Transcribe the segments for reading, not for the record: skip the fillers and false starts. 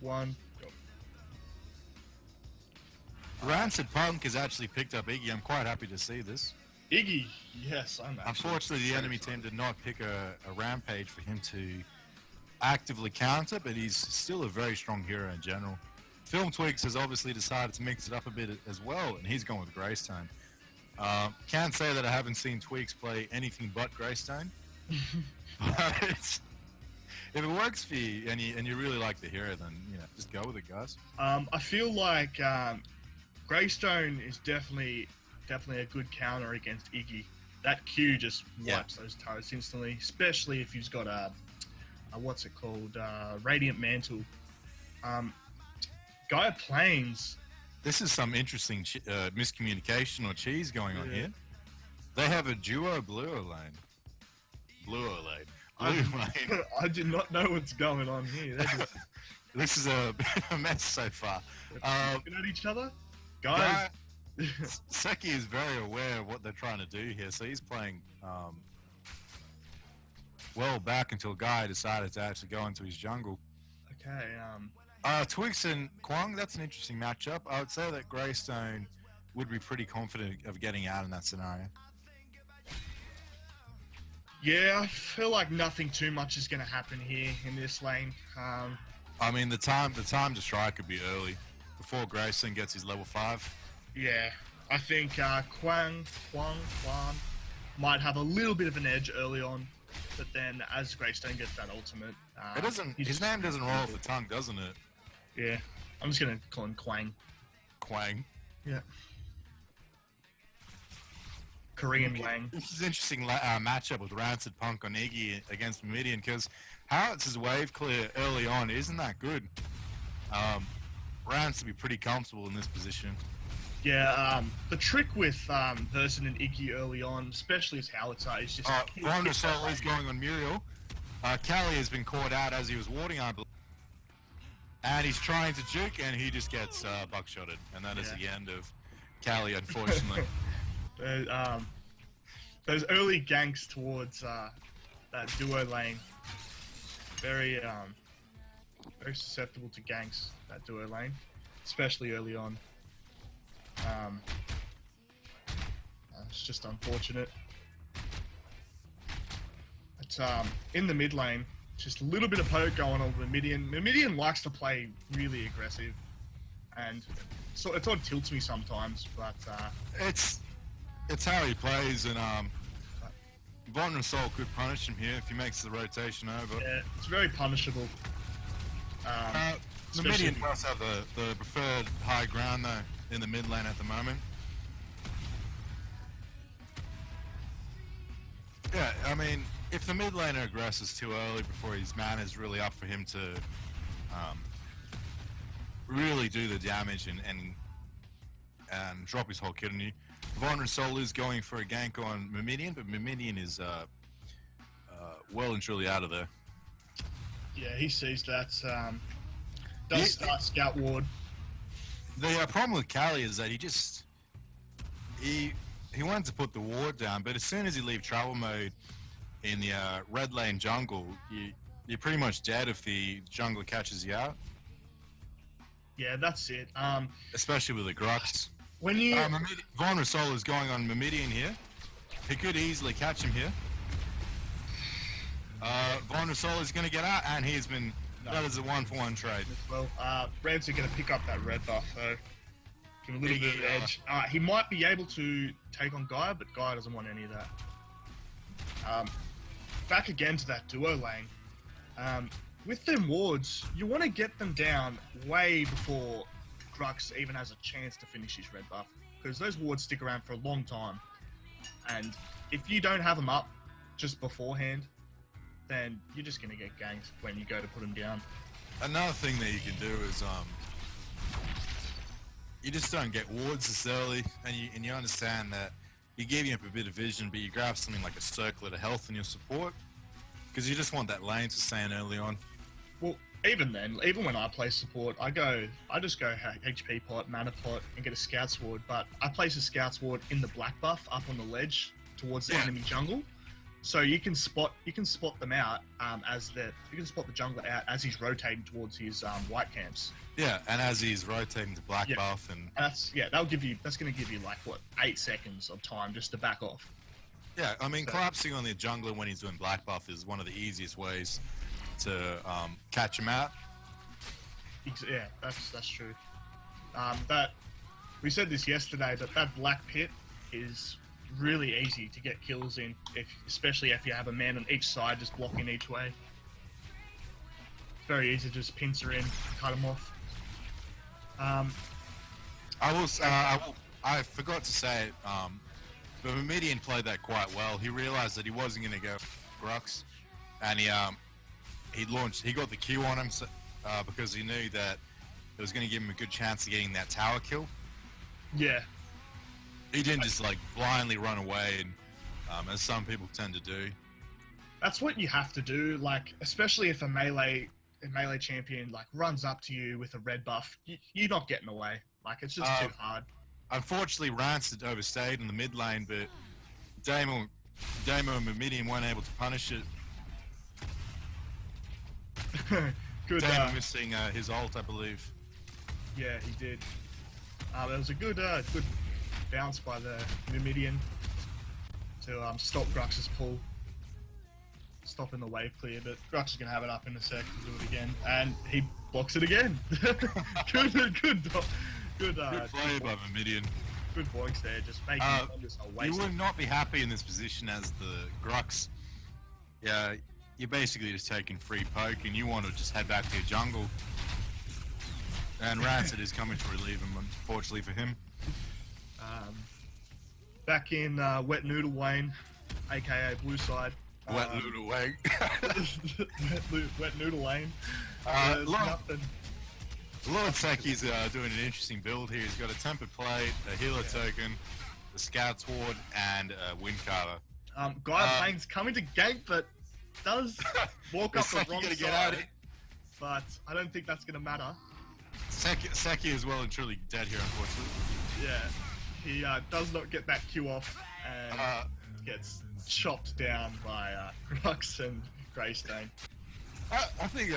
1, go. Rancid Punk has actually picked up Iggy. I'm quite happy to see this. Iggy, yes, I'm actually. Unfortunately, the enemy team did not pick a Rampage for him to actively counter, but he's still a very strong hero in general. Film Twigs has obviously decided to mix it up a bit as well, and he's gone with Greystone. Can't say that I haven't seen Twigs play anything but Greystone, but if it works for you and you really like the hero, then just go with it, guys. I feel like Greystone is definitely a good counter against Iggy. That Q just wipes those turrets instantly, especially if he's got a what's it called, Radiant Mantle. Gaia Plains. This is some interesting miscommunication or cheese going on here. They have a duo Blue lane. I do not know what's going on here. This is a bit of a mess so far. Looking at each other, guys. Seki is very aware of what they're trying to do here, so he's playing well back until Guy decided to actually go into his jungle. Okay. Twigs and Kwang, that's an interesting matchup. I would say that Greystone would be pretty confident of getting out in that scenario. Yeah, I feel like nothing too much is going to happen here in this lane. I mean, the time to strike could be early, before Greystone gets his level 5. Yeah, I think Kwang might have a little bit of an edge early on, but then as Greystone gets that ultimate, it doesn't. His name doesn't roll off the tongue, doesn't it? Yeah, I'm just gonna call him Kwang. Kwang. Yeah. Korean Wang. This is an interesting matchup with Rancid Punk on Iggy against Meridian, because Howitz's wave clear early on isn't that good. Rancid to be pretty comfortable in this position. Yeah, the trick with Verson and Iggy early on, especially as Howitzer, is just... Wonder Soul is going on Muriel. Callie has been caught out as he was warding, I believe. And he's trying to juke, and he just gets buckshotted. And that is the end of Callie, unfortunately. Those early ganks towards that duo lane, very susceptible to ganks, that duo lane, especially early on. It's just unfortunate. But in the mid lane, just a little bit of poke going on with Meridian. Meridian likes to play really aggressive, and so it sort of tilts me sometimes. But it's how he plays, and Von Soul could punish him here if he makes the rotation over. Yeah, it's very punishable. The Meridian does have the preferred high ground though in the mid lane at the moment. Yeah, I mean, if the mid laner aggresses too early before his mana is really up for him to really do the damage and drop his whole kit on you. Von Soul is going for a gank on Meridian, but Meridian is well and truly out of there. Yeah, he sees that. Does start Scout Ward. The problem with Callie is that he wanted to put the ward down, but as soon as you leave travel mode in the red lane jungle, you're pretty much dead if the jungler catches you out. Yeah, that's it. Especially with the Grux. When you Von Soul is going on Meridian here. He could easily catch him here. Von Soul is going to get out, and he's been. That is a 1-for-1 trade. Well, Reds are going to pick up that red buff, so give him a little bit of edge. He might be able to take on Gaia, but Gaia doesn't want any of that. Back again to that duo lane. With them wards, you want to get them down way before Grux even has a chance to finish his red buff, because those wards stick around for a long time. And if you don't have them up just beforehand, then you're just going to get ganked when you go to put them down. Another thing that you can do is you just don't get wards this early, and you understand that you're giving up a bit of vision, but you grab something like a circlet of health in your support, because you just want that lane to stay in early on. Well, even then, even when I play support, I just go HP pot, mana pot, and get a scout sword, but I place a scout sword in the black buff up on the ledge towards the enemy jungle. So you can spot them out you can spot the jungler out as he's rotating towards his white camps. Yeah, and as he's rotating to black buff, and that's going to give you like what 8 seconds of time just to back off. Yeah, I mean, collapsing on the jungler when he's doing black buff is one of the easiest ways to catch him out. Yeah, that's true. That we said this yesterday, but that black pit is really easy to get kills in, especially if you have a man on each side just blocking each way. It's very easy to just pincer in, cut him off. I forgot to say it, but Mimidian played that quite well. He realized that he wasn't going to go Grux, and he got the Q on him because he knew that it was going to give him a good chance of getting that tower kill. Yeah. He didn't just like blindly run away, and as some people tend to do. That's what you have to do, like especially if a melee champion like runs up to you with a red buff, you're not getting away. Like it's just too hard. Unfortunately, Rancid overstayed in the mid lane, but Damo and Mimidian weren't able to punish it. Good. Damo missing his ult, I believe. Yeah, he did. There was a good bounce by the Mimidian to stop Grux's pull, stopping the wave clear, but Grux is going to have it up in a sec to do it again, and he blocks it again. Good play by Mimidian. Good boinks there, just making just a waste. You would not be happy in this position as the Grux. Yeah, you're basically just taking free poke, and you want to just head back to your jungle. And Rancid is coming to relieve him, unfortunately for him. Back in Wet Noodle Wayne, aka Blue Side. Wet Noodle Wayne. Wet Noodle Lane. Lord Seki's doing an interesting build here. He's got a Tempered Plate, a Healer Token, the Scout Sword, and a Wind Carver. Plane's coming to gank, but does walk up the wrong side. Get out of it. But I don't think that's going to matter. Seki is well and truly dead here, unfortunately. Yeah, he does not get that Q off and gets chopped down by Grux and Greystone. I think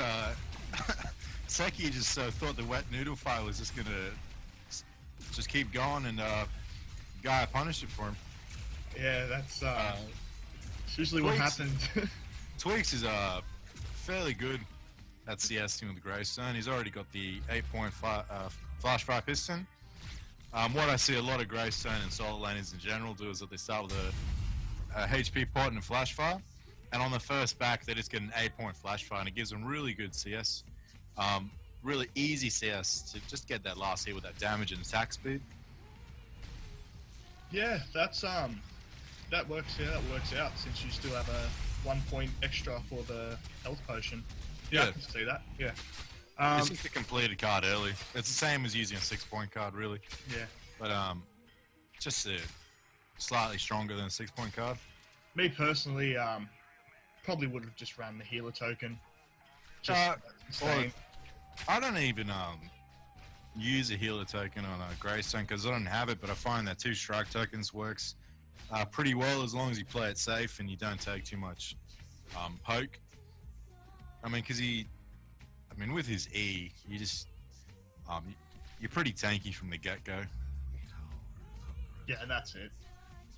Seki just thought the Wet Noodle file was just gonna just keep going, and Gaia punished it for him. Yeah, that's usually what happens. Tweaks is fairly good at CS team with the Greystone. He's already got the 8.5 Flash Fire Piston. What I see a lot of Greystone and solo laners in general do is that they start with a HP pot and a Flash Fire, and on the first back they just get an 8-point Flash Fire, and it gives them really good CS. Really easy CS to just get that last hit with that damage and attack speed. Yeah, that's that works out since you still have a 1 point extra for the health potion. Yeah, I can see that. Yeah. It's just a completed card early. It's the same as using a 6-point card, really. Yeah. But just slightly stronger than a 6-point card. Me personally, probably would have just ran the healer token. I don't even use a healer token on a Greystone because I don't have it, but I find that 2 strike tokens works pretty well as long as you play it safe and you don't take too much poke. I mean, with his E, you just you're pretty tanky from the get-go. Yeah, that's it.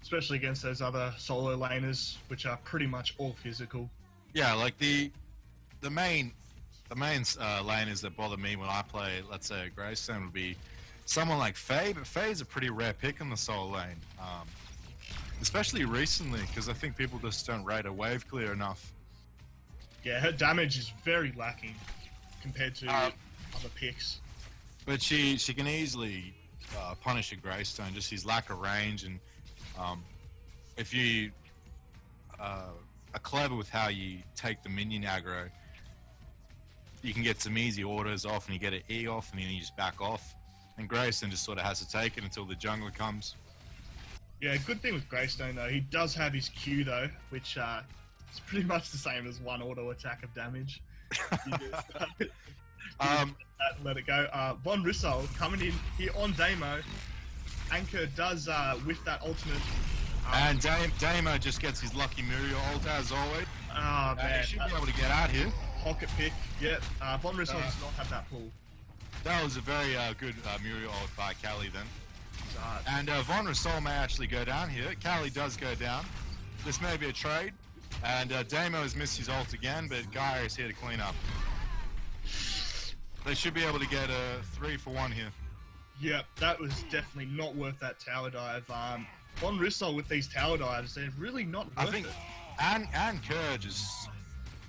Especially against those other solo laners, which are pretty much all physical. Yeah, like the main laners that bother me when I play, let's say, a Greystone would be someone like Faye, but Faye's a pretty rare pick in the solo lane. Especially recently, because I think people just don't rate a wave clear enough. Yeah, her damage is very lacking compared to other picks. But she can easily punish a Greystone, just his lack of range, and if you are clever with how you take the minion aggro, you can get some easy orders off and you get an E off and then you just back off. And Greystone just sort of has to take it until the jungler comes. Yeah, good thing with Greystone though, he does have his Q though, which is pretty much the same as 1 auto attack of damage. You just, let it go. Von Rissol coming in here on Damo. Anchor does whiff that ultimate And Damo just gets his lucky Muriel ult as always. Oh man, He should be able to get out here. pocket pick. Yeah, Von Rissel does not have that pull. That was a very good Muriel ult by Callie then. Uh, And Von Rissol may actually go down here. Callie does go down. This may be a trade. And Damo has missed his ult again, but Gaia is here to clean up. They should be able to get a 3-for-1 here. yeah, that was definitely not worth that tower dive. Von Rissol with these tower dives, they're really not worth I think, it. and Kerr just,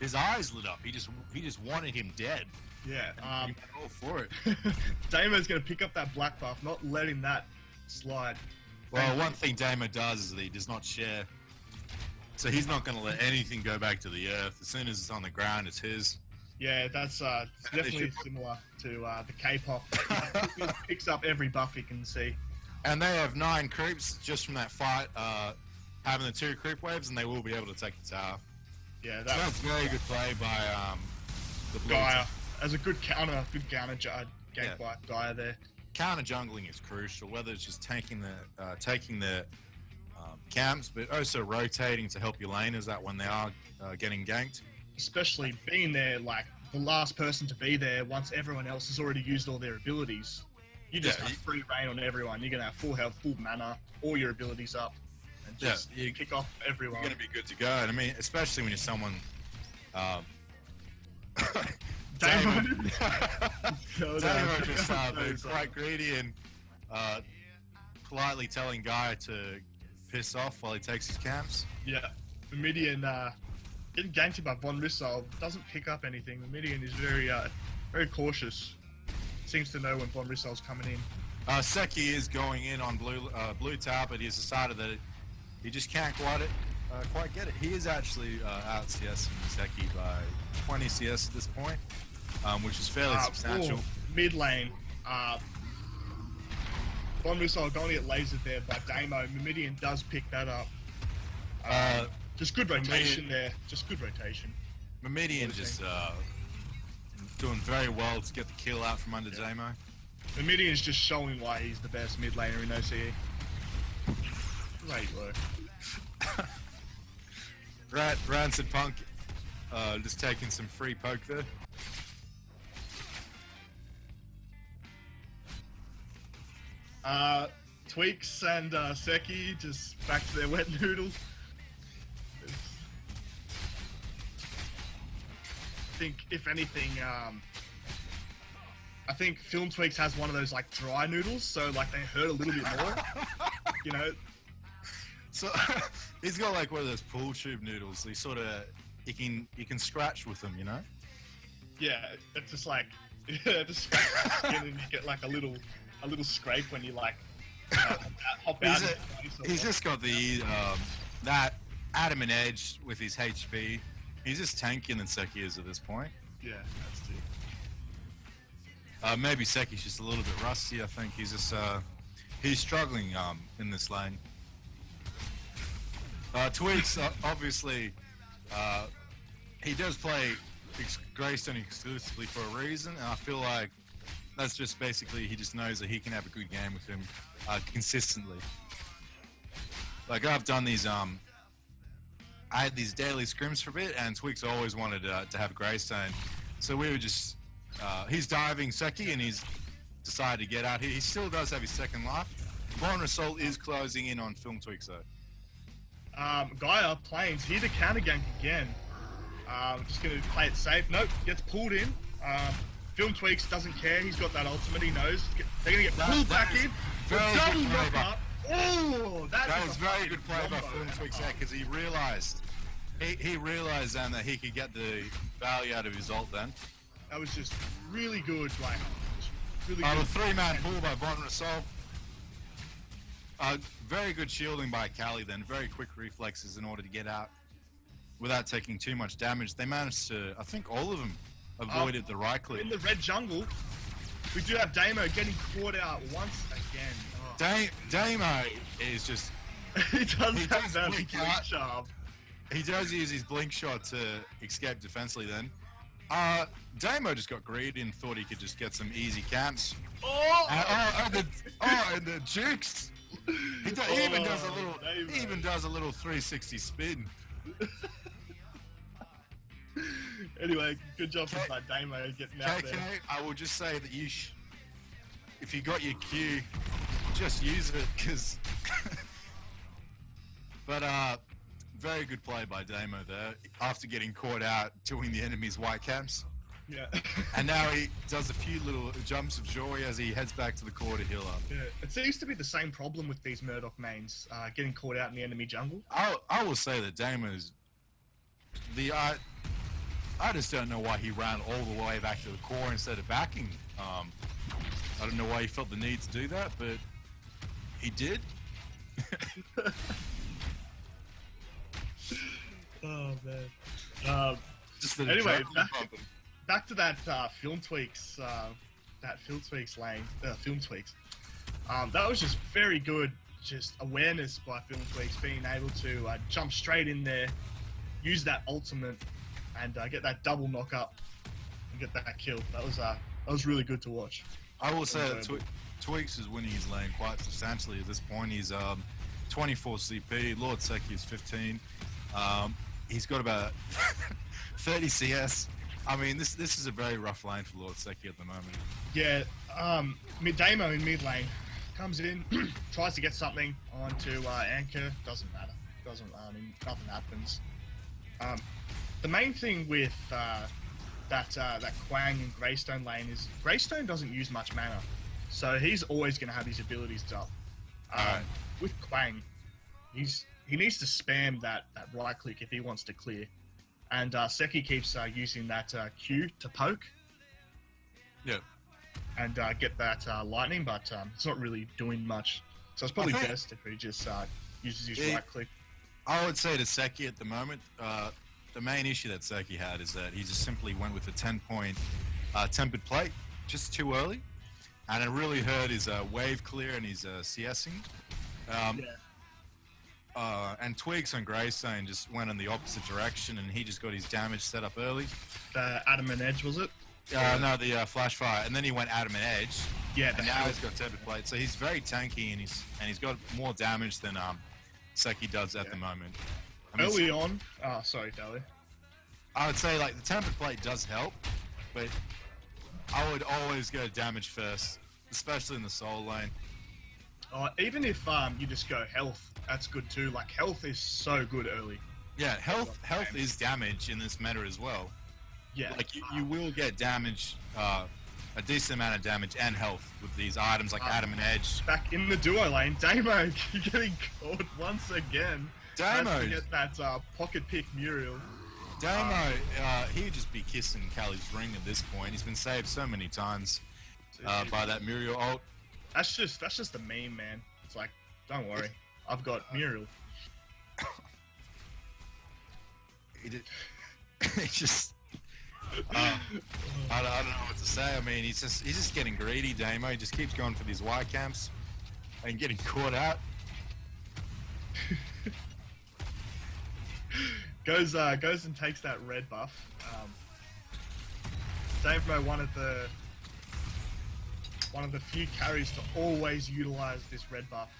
his eyes lit up. He just wanted him dead. Yeah, He went all for it. Damo's going to pick up that black buff, not letting that slide. Well, one thing Damo does is that he does not share. So he's not going to let anything go back to the earth. As soon as it's on the ground, it's his. Yeah, that's definitely similar to the K-pop. He picks up every buff he can see. And they have 9 creeps just from that fight, having the 2 creep waves, and they will be able to take the tower. Yeah, So that's very good play by the blue Gaia. team. As a good counter gank by Gaia there. Counter jungling is crucial, whether it's just taking the camps, but also rotating to help your laners out when they are getting ganked. Especially being there, like the last person to be there once everyone else has already used all their abilities. You just have free reign on everyone. You're gonna have full health, full mana, all your abilities up, and just you kick off everyone. You're gonna be good to go. And I mean, especially when you're someone. Damo. Damo just been quite greedy and politely telling Guy to piss off while he takes his camps. Yeah, Mimidian getting ganked by Von Rissol doesn't pick up anything. Mimidian is very cautious. Seems to know when Von Rissol's coming in. Seki is going in on blue tower, but he's decided that he just can't quite get it. He is actually out CSing Seki by 20 CS at this point, which is fairly substantial. Mid lane, Von Rissol going to get lasered there by Damo. Mimidian does pick that up. Just good rotation there. Just good rotation. Mimidian just doing very well to get the kill out from under Damo. Mimidian's just showing why he's the best mid laner in OCE. Great work. Rancid Punk just taking some free poke there. Tweaks and Seki just back to their wet noodles. I think, if anything, I think Film Tweaks has one of those like dry noodles, so like they hurt a little bit more. You know. So he's got like one of those pool tube noodles. He sort of you can scratch with them, you know. Yeah, it's just like just scratch the skin and you get like a little scrape when you like hop out. He's just got the that adamant edge with his HP. He's just tankier than Seki is at this point. Yeah, that's it. Maybe Seki's just a little bit rusty. I think he's just he's struggling in this lane. Tweaks obviously he does play Greystone exclusively for a reason, and I feel like that's just basically he just knows that he can have a good game with him consistently. Like I've done these I had these daily scrims for a bit, and Tweaks always wanted to have Greystone, so we were just he's diving Seki and he's decided to get out here. He still does have his second life. Von Rissol is closing in on Film Tweaks though. Gaia Plains here to counter gank again. Just gonna play it safe. Nope, gets pulled in. Film Tweaks doesn't care. He's got that ultimate. He knows they're gonna get pulled back in. Double knock up. Oh, that was very good play by Film Tweaks there because he realized then that he could get the value out of his ult then. That was just really good. Like, really good. The 3-man pull by Von Rissol. Very good shielding by Callie then. Very quick reflexes in order to get out without taking too much damage. They managed to, I think all of them avoided the right click. In the red jungle, we do have Damo getting caught out once again. Oh. Damo is just... he does have that blink shot. He does use his blink shot to escape defensively then. Damo just got greedy and thought he could just get some easy camps. Oh! And the Jukes! He even does a little. Damo. He even does a little 360 spin. Anyway, good job for that Damo getting out KK, there. I will just say that if you got your Q, just use it, because. But very good play by Damo there. After getting caught out doing the enemy's white camps, Yeah. and now he does a few little jumps of joy as he heads back to the core to heal up. Yeah. It seems to be the same problem with these Murdoch mains, getting caught out in the enemy jungle. I will say that Damo's I just don't know why he ran all the way back to the core instead of backing. I don't know why he felt the need to do that, but he did. Oh man. Just the Anyway, adrenaline pumping. back to that film tweaks lane. Film tweaks. That was just very good. Just awareness by film tweaks, being able to jump straight in there, use that ultimate, and get that double knock up and get that kill. That was really good to watch. I will say that Tweaks is winning his lane quite substantially at this point. He's 24 CP. Lord Seki is 15. He's got about 30 CS. I mean, this is a very rough lane for Lord Seki at the moment. Yeah, Damo in mid lane comes in, tries to get something onto Anchor. Doesn't matter. Nothing happens. The main thing with that Quang and Greystone lane is Greystone doesn't use much mana, so he's always going to have his abilities up. With Quang, he needs to spam that right click if he wants to clear, and Seki keeps using that Q to poke. Yeah. And get that lightning, but it's not really doing much. So it's probably best if he just uses his right click. I would say to Seki at the moment, the main issue that Seki had is that he just simply went with a 10-point tempered plate just too early, and it really hurt his wave clear and his CSing. And Tweaks on Greystone just went in the opposite direction, and he just got his damage set up early. The Adamant Edge, was it? No, the flash fire, and then he went Adamant Edge. Yeah, and now he's got tempered plate, so he's very tanky, and he's got more damage than Seki does at the moment. I mean, early on, sorry, Dali. I would say like the tempered plate does help, but I would always go damage first, especially in the soul lane. Even if you just go health, that's good too. Like health is so good early. Yeah, health is damage in this meta as well. Yeah, like you will get damage, a decent amount of damage and health with these items like Adamant Edge. Back in the duo lane, Damo getting caught once again. Damo to get that pocket pick Muriel. Damo, he'd just be kissing Callie's ring at this point. He's been saved so many times by that Muriel ult. That's just a meme, man. It's like, don't worry, I've got Muriel. It's just. I don't know what to say. I mean, he's just getting greedy. Damo he just keeps going for these Y camps and getting caught out. Goes and takes that red buff. Damo one of the few carries to always utilize this red buff.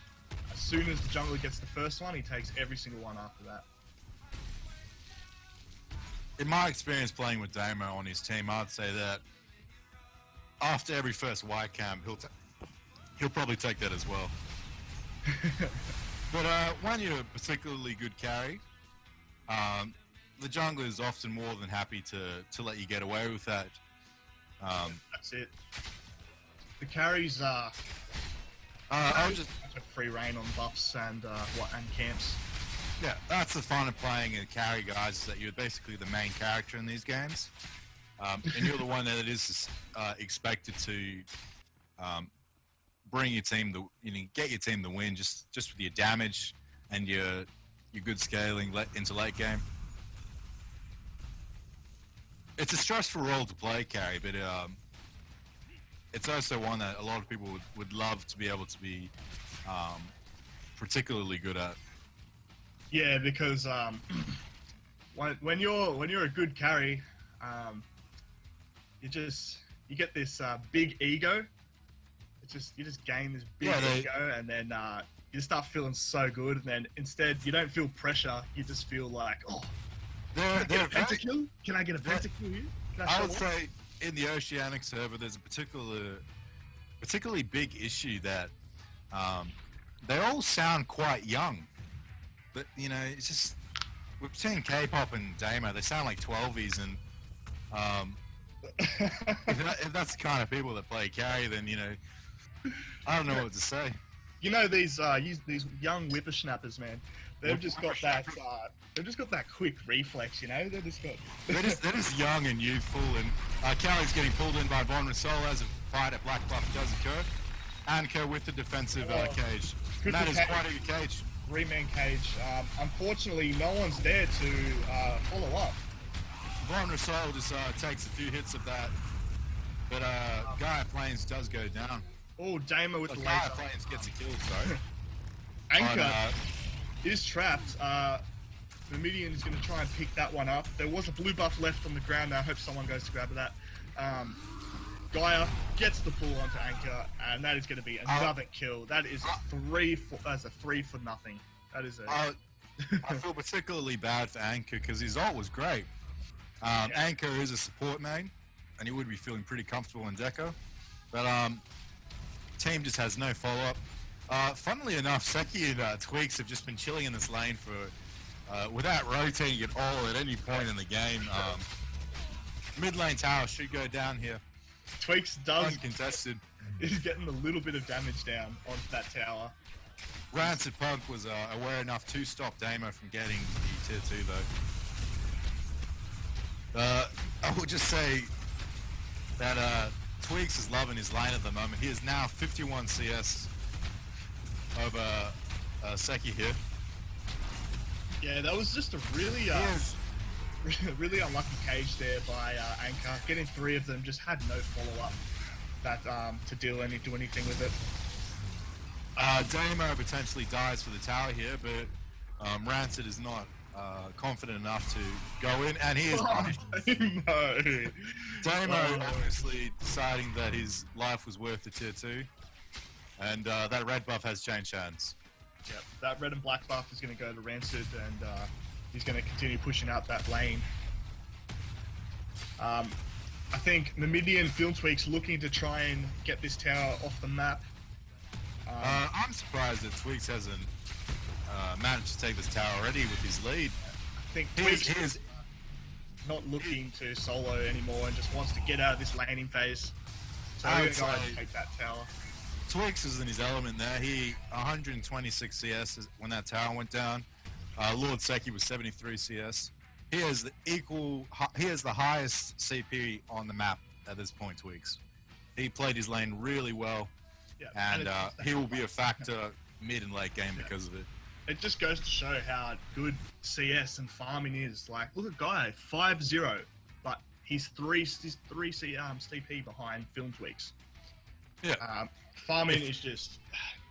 As soon as the jungler gets the first one, he takes every single one after that. In my experience playing with Damo on his team, I'd say that after every first Y camp, he'll probably take that as well. But when you're a particularly good carry, the jungler is often more than happy to let you get away with that. That's it. The carries are just a free reign on buffs and camps. Yeah, that's the fun of playing a carry, guys, is that you're basically the main character in these games. And you're the one that is expected to bring your team get your team the win just with your damage and your good scaling into late game. It's a stressful role to play carry, but it's also one that a lot of people would love to be able to be particularly good at. Yeah, because when you're a good carry, you get this big ego. You just gain this big ego, and then you start feeling so good, and then instead you don't feel pressure. You just feel like, oh, can I get a pentakill? Can I get a pentakill here? I would say in the Oceanic server, there's a particularly big issue that they all sound quite young. But, you know, it's just, we've seen K-pop and Damo, they sound like 12s, and if that's the kind of people that play carry, then, you know, I don't know what to say. You know, these young whippersnappers, man, they've just got that quick reflex, you know? They're just young and youthful, and Callie's getting pulled in by Von Rassol as a fight at Black Buff does occur. Anko with the defensive cage. And that is quite a good cage. 3-man cage. Unfortunately, no one's there to follow up. Von Rassol just takes a few hits of that, but Gaia Plains does go down. Oh, Damo with the laser. Gaia Plains gets a kill, sorry. Anchor is trapped. Mimidian is going to try and pick that one up. There was a blue buff left on the ground. I hope someone goes to grab that. Gaia gets the pull onto Anchor, and that is going to be another kill. That is that's a 3 for nothing. That is a... I feel particularly bad for Anchor because his ult was great. Anchor is a support main, and he would be feeling pretty comfortable in Deco. But team just has no follow-up. Funnily enough, Seki and Tweaks have just been chilling in this lane for without rotating at all at any point in the game. Mid lane tower should go down here. Tweaks does uncontested. Is getting a little bit of damage down onto that tower. Rancid Punk was aware enough to stop Damo from getting the tier 2 though. I would just say that Tweaks is loving his lane at the moment. He is now 51 CS over Seki here. Yeah, that was just a really really unlucky cage there by Anchor. Getting 3 of them, just had no follow-up that to do anything with it. Damo potentially dies for the tower here, but Rancid is not confident enough to go in, and he is punished. Damo obviously deciding that his life was worth the tier 2, and that red buff has changed hands. Yep, that red and black buff is going to go to Rancid, and he's going to continue pushing out that lane. I think Mimidian Film Tweaks looking to try and get this tower off the map. I'm surprised that Tweaks hasn't managed to take this tower already with his lead. I think Tweaks is not looking to solo anymore and just wants to get out of this laning phase. So he's going to take that tower. Tweaks is in his element there. He 126 CS when that tower went down. Lord Seki was 73 CS. He has the highest CP on the map at this point. Tweaks. He played his lane really well, and he will be a factor mid and late game because of it. It just goes to show how good CS and farming is. Like, look at Guy 5-0, but he's 3 CP behind Film Tweaks. Yeah. Farming is just,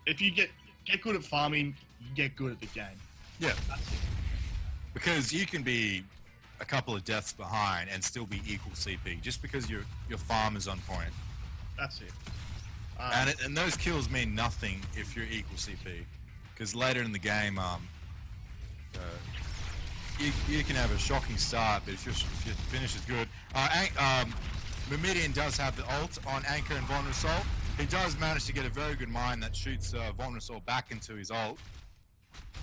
if you get good at farming, you get good at the game. Yeah. Because you can be a couple of deaths behind and still be equal CP just because your farm is on point. That's it. And those kills mean nothing if you're equal CP, because later in the game, you can have a shocking start, but if your finish is good, Mimidian does have the ult on Anchor and Von Rassol. He does manage to get a very good mine that shoots Von Rassol back into his ult.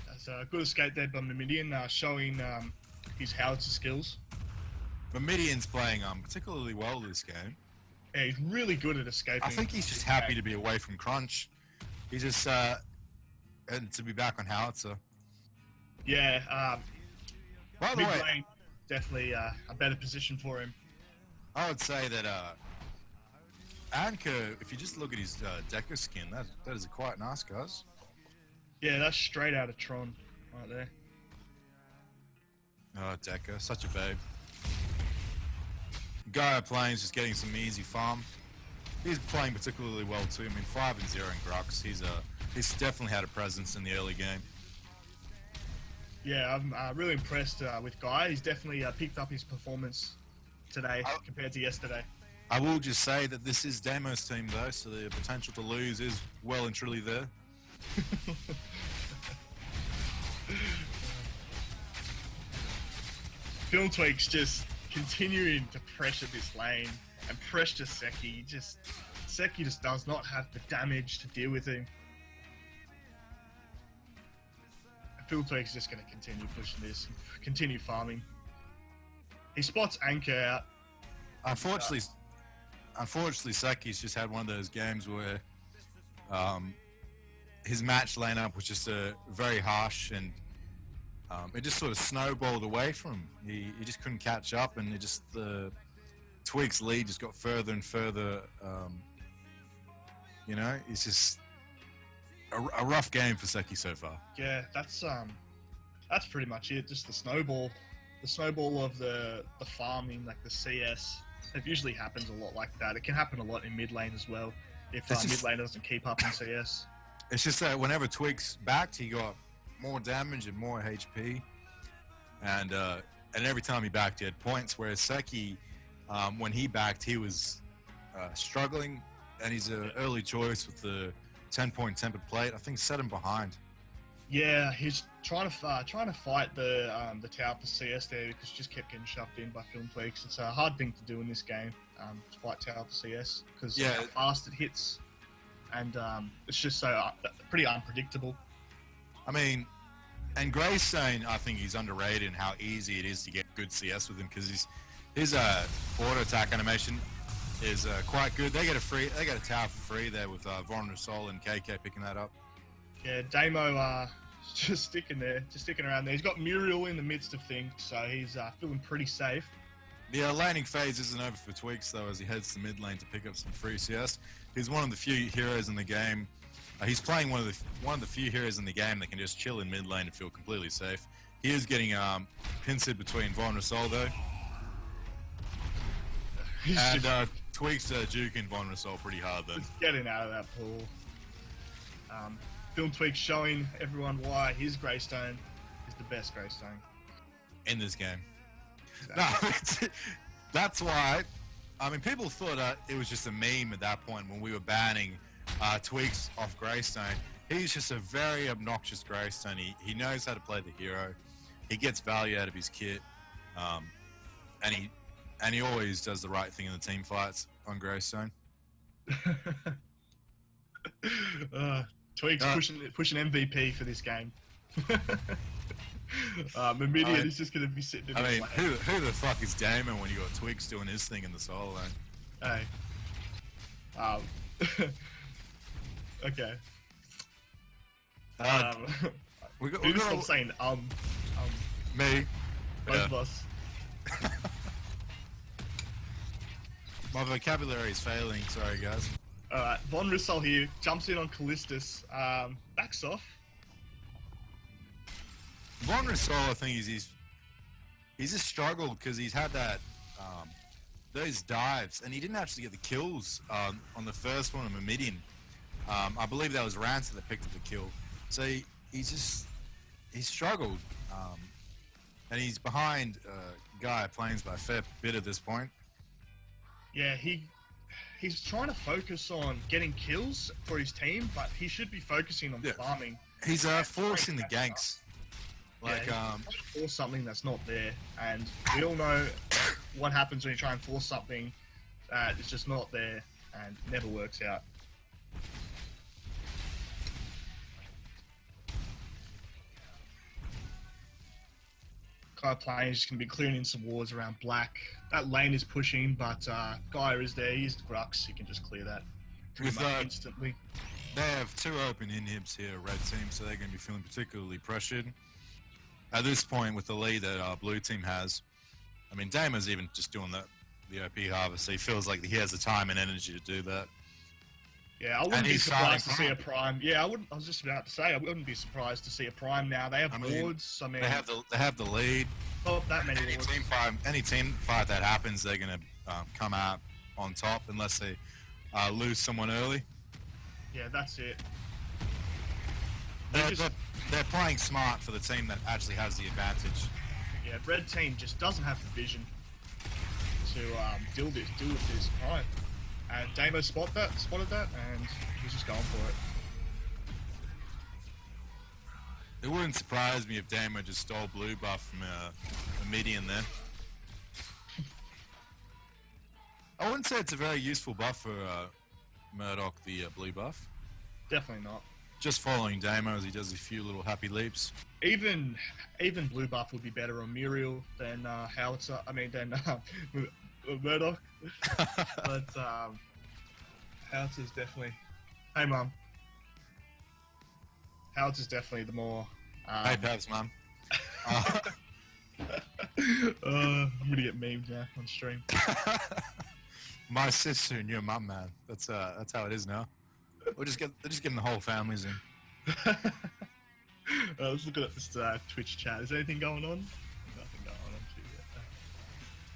That's a good escape there by Mimidian, showing his howitzer skills. Mimidian's playing particularly well this game. Yeah, he's really good at escaping. I think he's just happy to be away from Crunch. He's just and to be back on howitzer. Yeah. By the way, definitely a better position for him. I would say that Anko, if you just look at his Decker skin, that is quite nice, guys. Yeah, that's straight out of Tron, right there. Oh, Decker, such a babe. Gaia Plains just getting some easy farm. He's playing particularly well too. I mean, 5-0 in Grux. He's definitely had a presence in the early game. Yeah, I'm really impressed with Guy. He's definitely picked up his performance today compared to yesterday. I will just say that this is Damo's team though, so the potential to lose is well and truly there. Film Tweak's just continuing to pressure this lane and pressure Seki. Seki just does not have the damage to deal with him. Film Tweak's just going to continue pushing this, continue farming. He spots Anchor out. Unfortunately, Seki's just had one of those games where his match lineup was just very harsh, and it just sort of snowballed away from him. He just couldn't catch up, and the Tweak's lead just got further and further. It's just a rough game for Seki so far. Yeah, that's pretty much it. Just the snowball of the farming, like the CS. It usually happens a lot like that. It can happen a lot in mid lane as well if mid lane doesn't keep up in CS. It's just that whenever Tweak's backed, he got more damage and more HP, and every time he backed, he had points. Whereas Seki, when he backed, he was struggling, and he's an early choice with the 10-point tempered plate. I think set him behind. Yeah, he's trying to fight the tower for CS there because he just kept getting shoved in by Film Tweaks. It's a hard thing to do in this game, to fight tower for CS because how fast it hits, and it's just so pretty unpredictable. I mean, and Greystone, I think he's underrated in how easy it is to get good CS with him because his auto attack animation is quite good. They get a tower for free there with Von Rusol and KK picking that up. Yeah, Damo just sticking around there. He's got Muriel in the midst of things, so he's feeling pretty safe. The laning phase isn't over for Tweaks though, as he heads to mid lane to pick up some free CS. He's one of the few heroes in the game. He's playing one of the few heroes in the game that can just chill in mid lane and feel completely safe. He is getting pincered between Von Rusol though. And Tweaks juking Von Rusol pretty hard then. Just getting out of that pool. Film Tweak showing everyone why his Greystone is the best Greystone in this game. Exactly. No, that's why. I mean, people thought it was just a meme at that point when we were banning Tweaks off Greystone. He's just a very obnoxious Greystone. He knows how to play the hero. He gets value out of his kit, and he always does the right thing in the team fights on Greystone. Tweaks pushing MVP for this game. Mamidian is just going to be sitting in I mean, who the fuck is Damon when you got Tweaks doing his thing in the solo lane? Hey. Okay. We got stop saying me. Both of us. My vocabulary is failing. Sorry, guys. Alright, Von Rusol here, jumps in on Callistus, backs off. Von Rusol, I think he's just struggled because he's had those dives, and he didn't actually get the kills on the first one of Mamidian. I believe that was Rancer that picked up the kill. So he's struggled, and he's behind Guy Plains by a fair bit at this point. Yeah, he's trying to focus on getting kills for his team, but he should be focusing on farming. He's forcing the ganks. Like force something that's not there, and we all know what happens when you try and force something that is just not there and never works out. Guy Plains is going to be clearing in some wards around black. That lane is pushing, but Guy is there. He's the Grux. He can just clear that pretty much instantly. They have two open inhibs here, red team, so they're going to be feeling particularly pressured. At this point, with the lead that blue team has, I mean, Damon's even just doing the OP harvest, so he feels like he has the time and energy to do that. Yeah, I wouldn't be surprised to see a prime. Yeah, I was just about to say I wouldn't be surprised to see a prime now. They have wards. I mean, they have the lead. Oh, that many wards. Any team fight that happens, they're gonna come out on top unless they lose someone early. Yeah, that's it. They're playing smart for the team that actually has the advantage. Yeah, red team just doesn't have the vision to deal with this prime. And Damo spotted that, and he's just going for it. It wouldn't surprise me if Damo just stole blue buff from a Midian there. I wouldn't say it's a very useful buff for Murdoch, the blue buff. Definitely not. Just following Damo as he does a few little happy leaps. Even blue buff would be better on Muriel than Howitzer. I mean, than Murdoch. But Howitzer's definitely. Hey, mum. Howitzer's definitely the more. Hey, Pavs, mum. I'm gonna get memed now on stream. My sister and your mum, man. That's how it is now. They're just getting the whole families in. Let's look at this Twitch chat. Is anything going on? Nothing going on too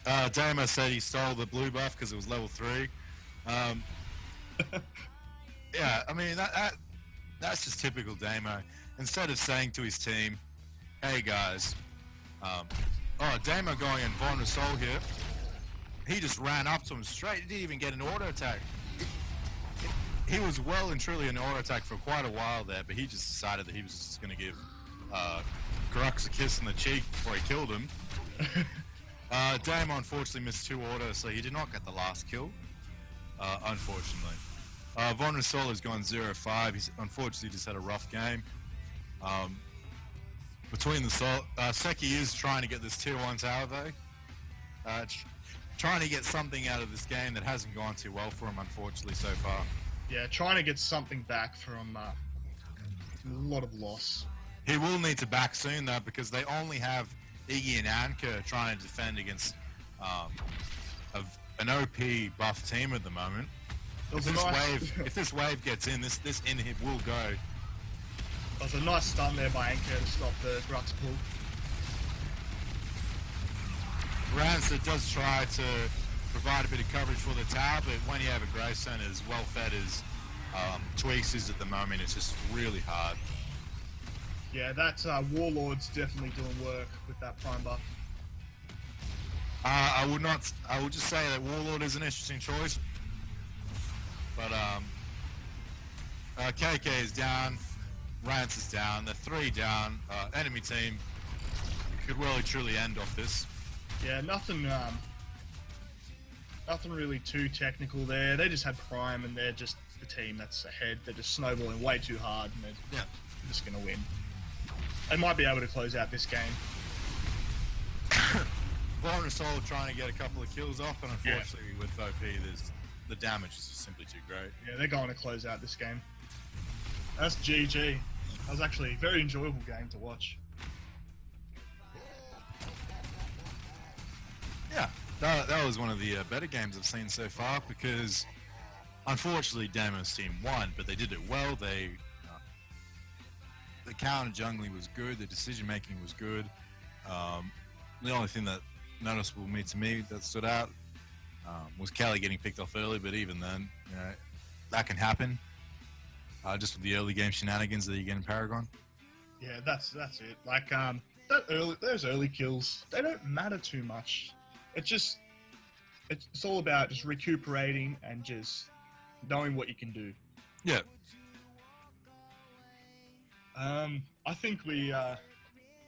yet. Damo said he stole the blue buff because it was level 3. Yeah, I mean that's just typical Damo. Instead of saying to his team, "Hey guys, Damo going in Von Soul here," he just ran up to him straight. He didn't even get an auto attack. He was well and truly an auto attack for quite a while there, but he just decided that he was just going to give Grux a kiss on the cheek before he killed him. Damo unfortunately missed 2 autos, so he did not get the last kill, unfortunately. Von Rasol has gone 0-5. He's unfortunately just had a rough game. Between the Seki is trying to get this tier 1 tower though. Trying to get something out of this game that hasn't gone too well for him, unfortunately, so far. Yeah, trying to get something back from a lot of loss. He will need to back soon though, because they only have Iggy and Anka trying to defend against an OP buff team at the moment. If this wave gets in, this inhib will go. That was a nice stun there by Anka to stop the Grux pull. Rancid does try to provide a bit of coverage for the tower, but when you have a Greystone as well fed as Tweaks is at the moment, it's just really hard. Yeah, that Warlord's definitely doing work with that prime buff. I would just say that Warlord is an interesting choice. But KK is down, Rance is down, they're 3 down, enemy team could really truly end off this. Yeah, nothing really too technical there. They just had Prime and they're just the team that's ahead. They're just snowballing way too hard and they're just going to win. They might be able to close out this game. Vulnerasol trying to get a couple of kills off, and unfortunately with OP, the damage is just simply too great. Yeah, they're going to close out this game. That's GG. That was actually a very enjoyable game to watch. Yeah, that was one of the better games I've seen so far, because unfortunately Damo's team won, but they did it well. The counter jungling was good, the decision making was good. The only thing that noticeable to me that stood out was Kelly getting picked off early, but even then, you know, that can happen. Just with the early game shenanigans that you get in Paragon. Yeah, that's it. Like those early kills, they don't matter too much. It's all about just recuperating and just knowing what you can do. Yeah. I think we